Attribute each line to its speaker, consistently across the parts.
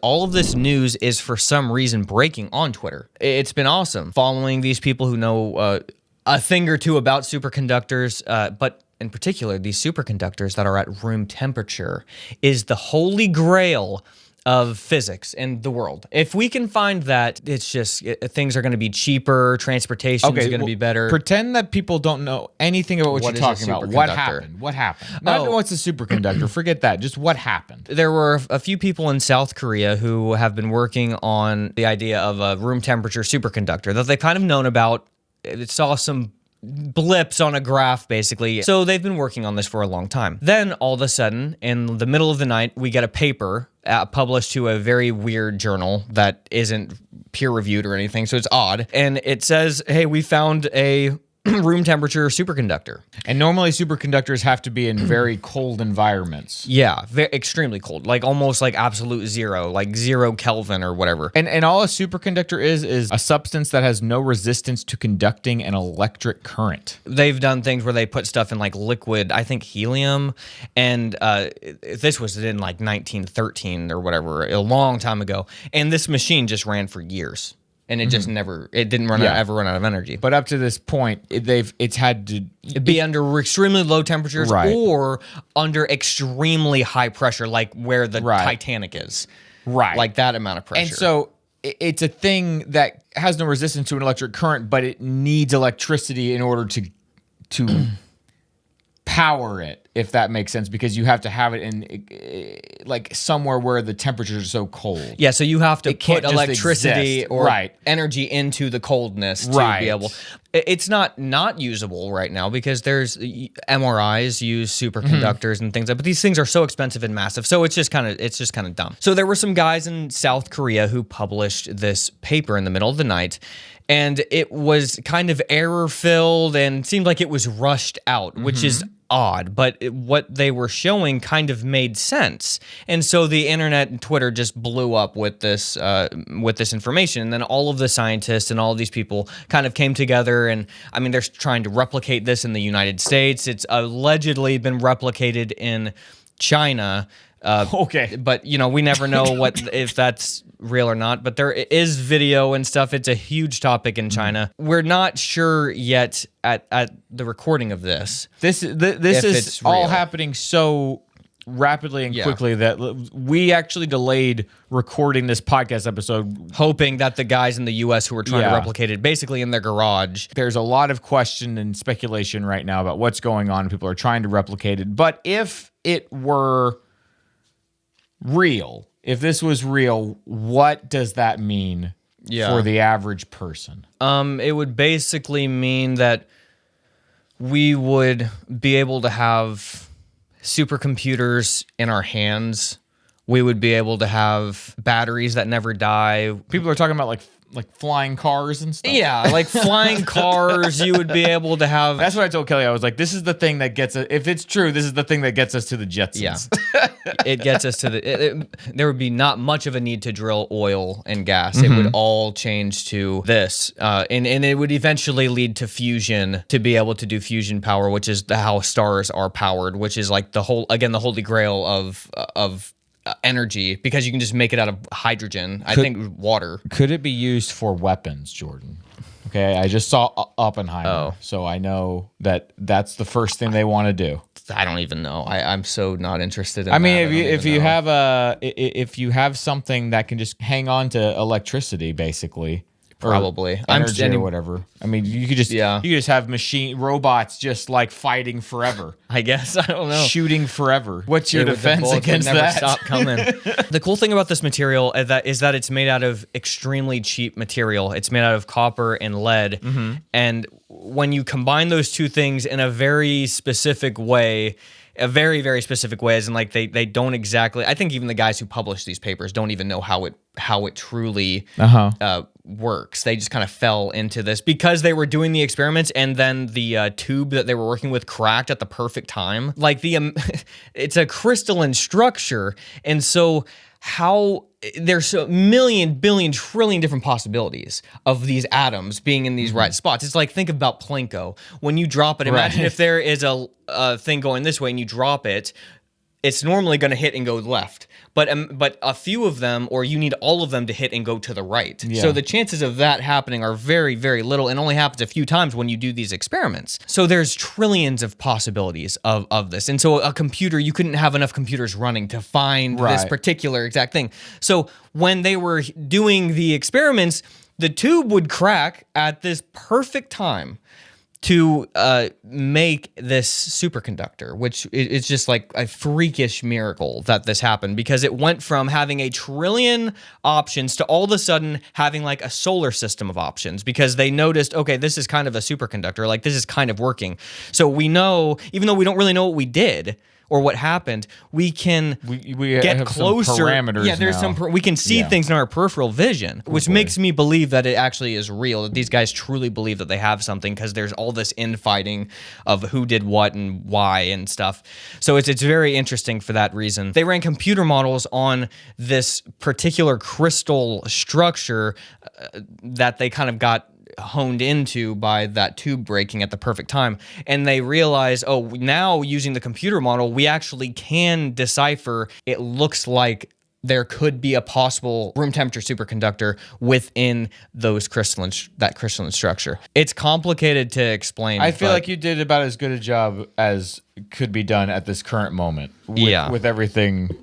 Speaker 1: All of this news is for some reason breaking on Twitter. It's been awesome following these people who know a thing or two about superconductors, but in particular, these superconductors that are at room temperature is the holy grail of physics in the world. If we can find that, it's just things are going to be cheaper, transportation is going to be better.
Speaker 2: Pretend that people don't know anything about what you're talking about. What happened? What happened? Not what's a superconductor. Forget that. Just what happened.
Speaker 1: There were a few people in South Korea who have been working on the idea of a room temperature superconductor that they've kind of known about. It saw some blips on a graph, basically. So they've been working on this for a long time. Then, all of a sudden, in the middle of the night, we get a paper published to a very weird journal that isn't peer-reviewed or anything, so it's odd. And it says, hey, we found a room temperature superconductor.
Speaker 2: And normally superconductors have to be in very cold environments.
Speaker 1: Yeah, extremely cold, like almost like absolute zero, like 0 Kelvin or whatever.
Speaker 2: And all a superconductor is a substance that has no resistance to conducting an electric current.
Speaker 1: They've done things where they put stuff in like liquid, I think helium, and this was in like 1913 or whatever, a long time ago. And this machine just ran for years. And it just it didn't ever run out of energy.
Speaker 2: But up to this point, it's had to
Speaker 1: be under extremely low temperatures or under extremely high pressure, like where the Titanic is.
Speaker 2: Right.
Speaker 1: Like that amount of pressure.
Speaker 2: And so it's a thing that has no resistance to an electric current, but it needs electricity in order to power it, if that makes sense, because you have to have it in like somewhere where the temperatures are so cold.
Speaker 1: Yeah, so you have to put electricity or
Speaker 2: right.
Speaker 1: energy into the coldness to be able. It's not usable right now because there's MRIs use superconductors and things like that, but these things are so expensive and massive, so it's just kind of dumb. So there were some guys in South Korea who published this paper in the middle of the night, and it was kind of error-filled and seemed like it was rushed out, which is odd, but what they were showing kind of made sense. And so the internet and Twitter just blew up with this information. And then all of the scientists and all of these people kind of came together, and I mean, they're trying to replicate this in the United States. It's allegedly been replicated in China. But we never know if that's real or not, but there is video and stuff. It's a huge topic in China. We're not sure yet at the recording of this.
Speaker 2: This is all happening so rapidly and quickly that we actually delayed recording this podcast episode,
Speaker 1: hoping that the guys in the US who are trying to replicate it basically in their garage.
Speaker 2: There's a lot of question and speculation right now about what's going on. People are trying to replicate it, but if it were real, if this was real, what does that mean for the average person?
Speaker 1: It would basically mean that we would be able to have supercomputers in our hands. We would be able to have batteries that never die.
Speaker 2: People are talking about like flying cars and stuff.
Speaker 1: Yeah, like flying cars. You would be able to have.
Speaker 2: That's what I told Kelly. I was like, this is the thing that gets us. If it's true, this is the thing that gets us to the Jetsons.
Speaker 1: Yeah. It gets us to there would be not much of a need to drill oil and gas. It would all change to this. And it would eventually lead to fusion, to be able to do fusion power, which is how stars are powered, which is like the holy grail of energy, because you can just make it out of hydrogen. I think water.
Speaker 2: Could it be used for weapons, Jordan? Okay, I just saw Oppenheimer, so I know that's the first thing they want to do.
Speaker 1: I don't even know. I'm so not interested in.
Speaker 2: I mean, if you have something that can just hang on to electricity, basically.
Speaker 1: Probably
Speaker 2: energy or whatever. I mean, you could just have robots just like fighting forever.
Speaker 1: I guess, I don't know,
Speaker 2: shooting forever. What's your defense against
Speaker 1: never
Speaker 2: that?
Speaker 1: Stop coming. The cool thing about this material is that it's made out of extremely cheap material. It's made out of copper and lead, and when you combine those two things in a very specific way. A very, very specific way, as in like they don't exactly. I think even the guys who publish these papers don't even know how it truly works. They just kind of fell into this because they were doing the experiments, and then the tube that they were working with cracked at the perfect time. Like it's a crystalline structure, and so there's a million, billion, trillion different possibilities of these atoms being in these right spots. It's like, think about Plinko. When you drop it, imagine if there is a thing going this way and you drop it, it's normally going to hit and go left. But a few of them, or you need all of them to hit and go to the right.
Speaker 2: Yeah.
Speaker 1: So the chances of that happening are very, very little, and only happens a few times when you do these experiments. So there's trillions of possibilities of this. And so a computer, you couldn't have enough computers running to find this particular exact thing. So when they were doing the experiments, the tube would crack at this perfect time to make this superconductor, which is just like a freakish miracle that this happened, because it went from having a trillion options to all of a sudden having like a solar system of options, because they noticed, okay, this is kind of a superconductor, like this is kind of working. So we know, even though we don't really know what we did or what happened, we can get
Speaker 2: have
Speaker 1: closer.
Speaker 2: Some parameters
Speaker 1: yeah, there's
Speaker 2: now.
Speaker 1: we can see things in our peripheral vision, which makes me believe that it actually is real, that these guys truly believe that they have something, because there's all this infighting of who did what and why and stuff. So it's very interesting for that reason. They ran computer models on this particular crystal structure that they kind of got honed into by that tube breaking at the perfect time, and they realize, oh, now using the computer model, we actually can decipher. It looks like there could be a possible room temperature superconductor within those crystalline structure. It's complicated to explain.
Speaker 2: I feel like you did about as good a job as could be done at this current moment. With everything.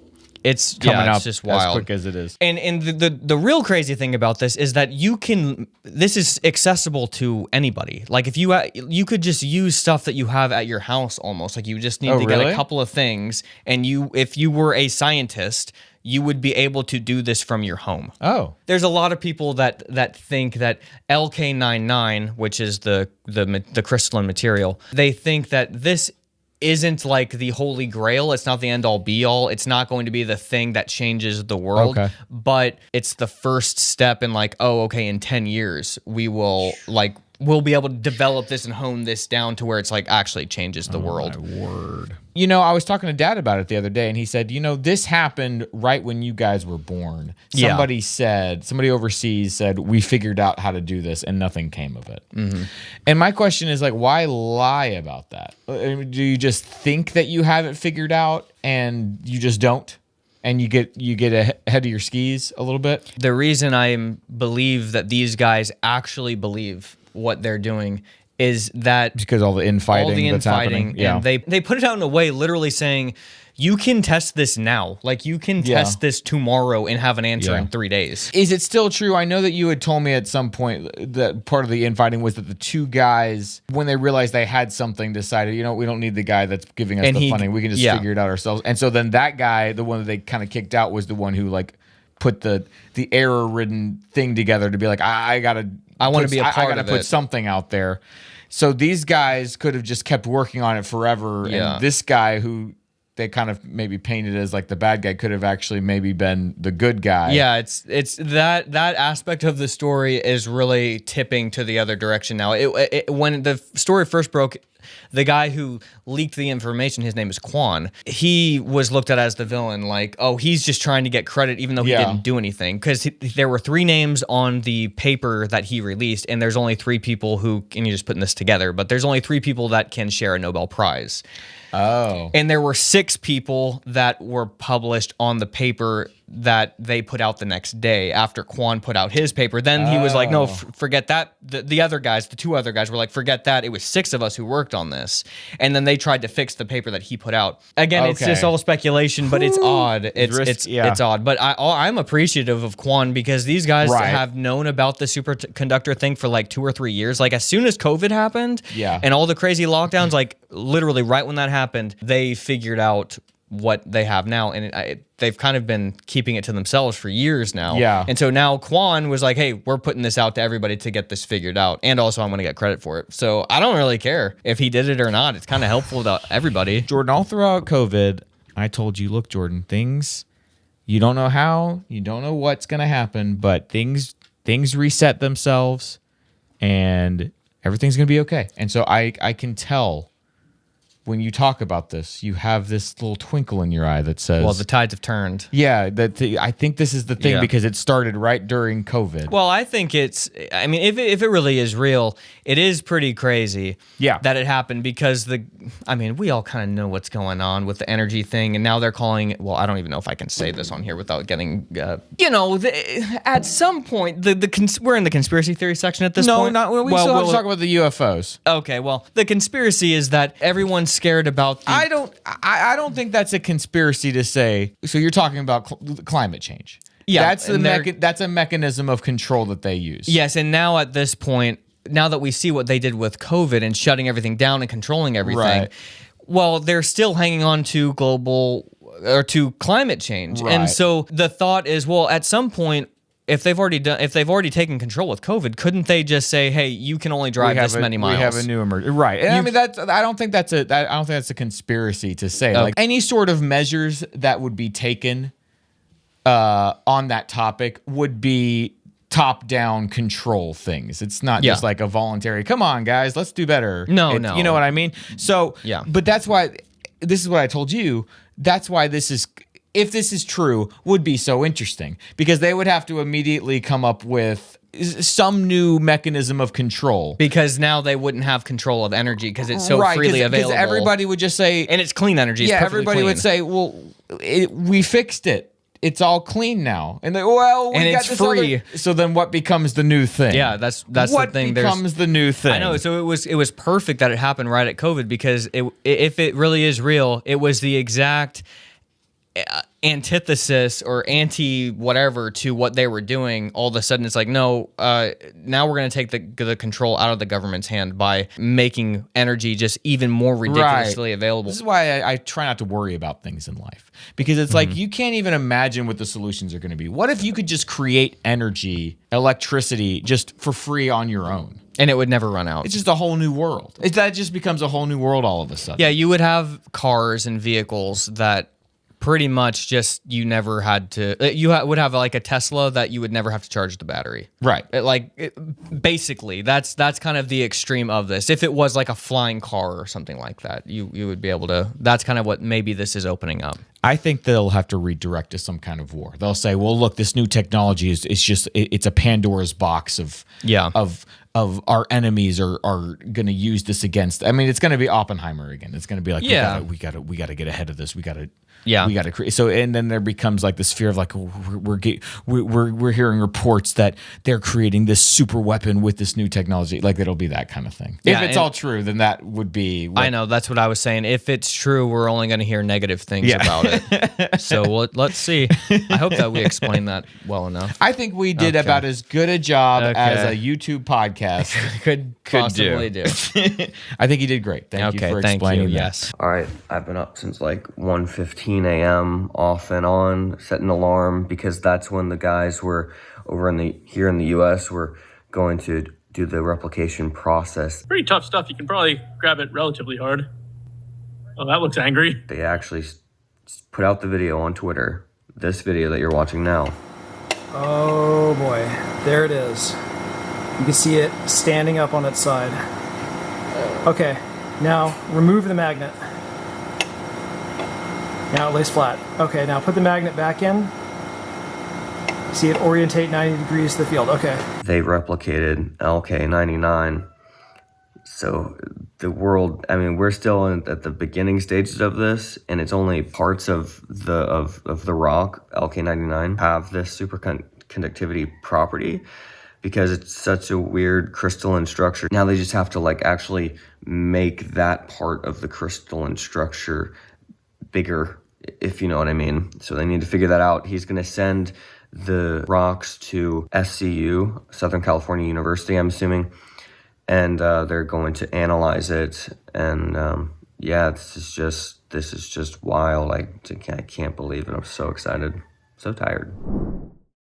Speaker 1: It's
Speaker 2: coming
Speaker 1: it's
Speaker 2: up
Speaker 1: just wild,
Speaker 2: as quick as it is.
Speaker 1: And the real crazy thing about this is that this is accessible to anybody. Like if you could just use stuff that you have at your house almost. Like you just need to get a couple of things, and if you were a scientist, you would be able to do this from your home.
Speaker 2: Oh.
Speaker 1: There's a lot of people that think that LK-99, which is the crystalline material, they think that this isn't like the holy grail. It's not the end all be all. It's not going to be the thing that changes the world, but it's the first step in like, oh, okay, in 10 years, we'll be able to develop this and hone this down to where it's like actually changes the world.
Speaker 2: My word. You know, I was talking to Dad about it the other day, and he said, this happened right when you guys were born. Somebody overseas said, we figured out how to do this, and nothing came of it. Mm-hmm. And my question is, like, why lie about that? Do you just think that you have it figured out, and you just don't? And you get ahead of your skis a little bit?
Speaker 1: The reason I believe that these guys actually believe what they're doing is that
Speaker 2: because all the infighting that's happening.
Speaker 1: And they put it out in a way literally saying, you can test this now. Like you can test this tomorrow and have an answer in 3 days.
Speaker 2: Is it still true? I know that you had told me at some point that part of the infighting was that the two guys, when they realized they had something, decided, we don't need the guy that's giving us the funding. We can just figure it out ourselves. And so then that guy, the one that they kind of kicked out, was the one who like put the error-ridden thing together to be like, I want to be a part of it. I got to put something out there. So these guys could have just kept working on it forever. Yeah. And this guy who they kind of maybe painted as like the bad guy could have actually maybe been the good guy.
Speaker 1: Yeah, it's that aspect of the story is really tipping to the other direction now. When the story first broke, the guy who leaked the information, his name is Quan, he was looked at as the villain, like, oh, he's just trying to get credit even though he didn't do anything. Because there were 3 names on the paper that he released, and there's only 3 people who, and you're just putting this together, but there's only 3 people that can share a Nobel Prize.
Speaker 2: Oh.
Speaker 1: And there were 6 people that were published on the paper that they put out the next day after Quan put out his paper. Then he was like, no, forget that. The other guys, the 2 other guys were like, forget that. It was 6 of us who worked on this. And then they tried to fix the paper that he put out. Again, it's just all speculation, but it's odd. It's odd. But I'm appreciative of Quan because these guys have known about the superconductor thing for like 2 or 3 years. Like as soon as COVID happened and all the crazy lockdowns, like literally right when that happened, they figured out what they have now, and they've kind of been keeping it to themselves for years now.
Speaker 2: Yeah.
Speaker 1: And so now Quan was like, hey, we're putting this out to everybody to get this figured out, and also I'm going to get credit for it. So I don't really care if he did it or not. It's kind of helpful to everybody.
Speaker 2: Jordan, all throughout COVID, I told you, look, Jordan, things, you don't know how, you don't know what's going to happen, but things reset themselves, and everything's going to be okay. And so I can tell when you talk about this, you have this little twinkle in your eye that says,
Speaker 1: well, the tides have turned.
Speaker 2: Yeah, I think this is the thing,
Speaker 1: Yeah.
Speaker 2: because it started right during COVID.
Speaker 1: Well, I think if it really is real, it is pretty crazy that it happened, because we all kind of know what's going on with the energy thing, and now they're calling, well, I don't even know if I can say this on here without getting, at some point, we're in the conspiracy theory section at this point.
Speaker 2: No, we still have to talk about the UFOs.
Speaker 1: Okay, well, the conspiracy is that everyone's scared about
Speaker 2: I don't think that's a conspiracy to say. So you're talking about climate change.
Speaker 1: Yeah,
Speaker 2: that's a mechanism of control that they use.
Speaker 1: Yes, and now at this point, now that we see what they did with COVID and shutting everything down and controlling everything,
Speaker 2: right.
Speaker 1: Well, they're still hanging on to to climate change.
Speaker 2: Right.
Speaker 1: And so the thought is, well, at some point, if they've already taken control with COVID, couldn't they just say, "Hey, you can only drive this many miles"?
Speaker 2: We have a new emergency, right? And I don't think that's a conspiracy to say. Okay. Like any sort of measures that would be taken on that topic would be top-down control things. It's not just like a voluntary, "Come on, guys, let's do better."
Speaker 1: No.
Speaker 2: You know what I mean? So
Speaker 1: yeah.
Speaker 2: But that's why this is what I told you. That's why this is. If this is true, would be so interesting, because they would have to immediately come up with some new mechanism of control.
Speaker 1: Because now they wouldn't have control of energy because it's so freely available.
Speaker 2: Because everybody would just say...
Speaker 1: And it's clean energy. It's
Speaker 2: everybody
Speaker 1: clean.
Speaker 2: Would say, well, we fixed it. It's all clean now. And
Speaker 1: it's free.
Speaker 2: So then what becomes the new thing?
Speaker 1: Yeah, that's the thing.
Speaker 2: What becomes the new thing?
Speaker 1: I know. So it was perfect that it happened right at COVID, because if it really is real, it was the exact antithesis or anti whatever to what they were doing. All of a sudden it's like, no, now we're going to take the control out of the government's hand by making energy just even more ridiculously available.
Speaker 2: This is why I try not to worry about things in life, because it's like you can't even imagine what the solutions are going to be. What if you could just create electricity just for free on your own?
Speaker 1: And it would never run out.
Speaker 2: It's just a whole new world. That just becomes a whole new world all of a sudden.
Speaker 1: Yeah, you would have cars and vehicles that pretty much just you never had to. Would have like a Tesla that you would never have to charge the battery.
Speaker 2: Right.
Speaker 1: Basically, that's kind of the extreme of this. If it was like a flying car or something like that, you would be able to. That's kind of what maybe this is opening up.
Speaker 2: I think they'll have to redirect to some kind of war. They'll say, well, look, this new technology it's a Pandora's box of our enemies are going to use this against. I mean, it's going to be Oppenheimer again. It's going to be like, we got to get ahead of this. We got to create. So, and then there becomes like this fear of like, we're hearing reports that they're creating this super weapon with this new technology. Like it'll be that kind of thing.
Speaker 1: Yeah,
Speaker 2: if it's all true, then that would be.
Speaker 1: I know, that's what I was saying. If it's true, we're only going to hear negative things about it. So let's see. I hope that we explained that well enough.
Speaker 2: I think we did about as good a job as a YouTube podcast
Speaker 1: could possibly do.
Speaker 2: I think you did great. Thank you for explaining that.
Speaker 1: Yes.
Speaker 3: All right, I've been up since like 1:15 a.m. off and on, set an alarm, because that's when the guys were over here in the U.S. were going to do the replication process.
Speaker 4: Pretty tough stuff. You can probably grab it relatively hard. Oh, that looks angry.
Speaker 3: They actually put out the video on Twitter. This video that you're watching now.
Speaker 5: Oh boy, there it is. You can see it standing up on its side. Okay, now remove the magnet. Now it lays flat. Okay, now put the magnet back in. See it orientate 90 degrees to the field. Okay.
Speaker 3: They replicated LK-99. So the world, I mean, we're still at the beginning stages of this, and it's only parts of the rock, LK-99, have this superconductivity property, because it's such a weird crystalline structure. Now they just have to like actually make that part of the crystalline structure bigger, if you know what I mean. So they need to figure that out. He's going to send the rocks to SCU, Southern California University, I'm assuming, and they're going to analyze it. And this is just wild. I can't believe it. I'm so excited, so tired.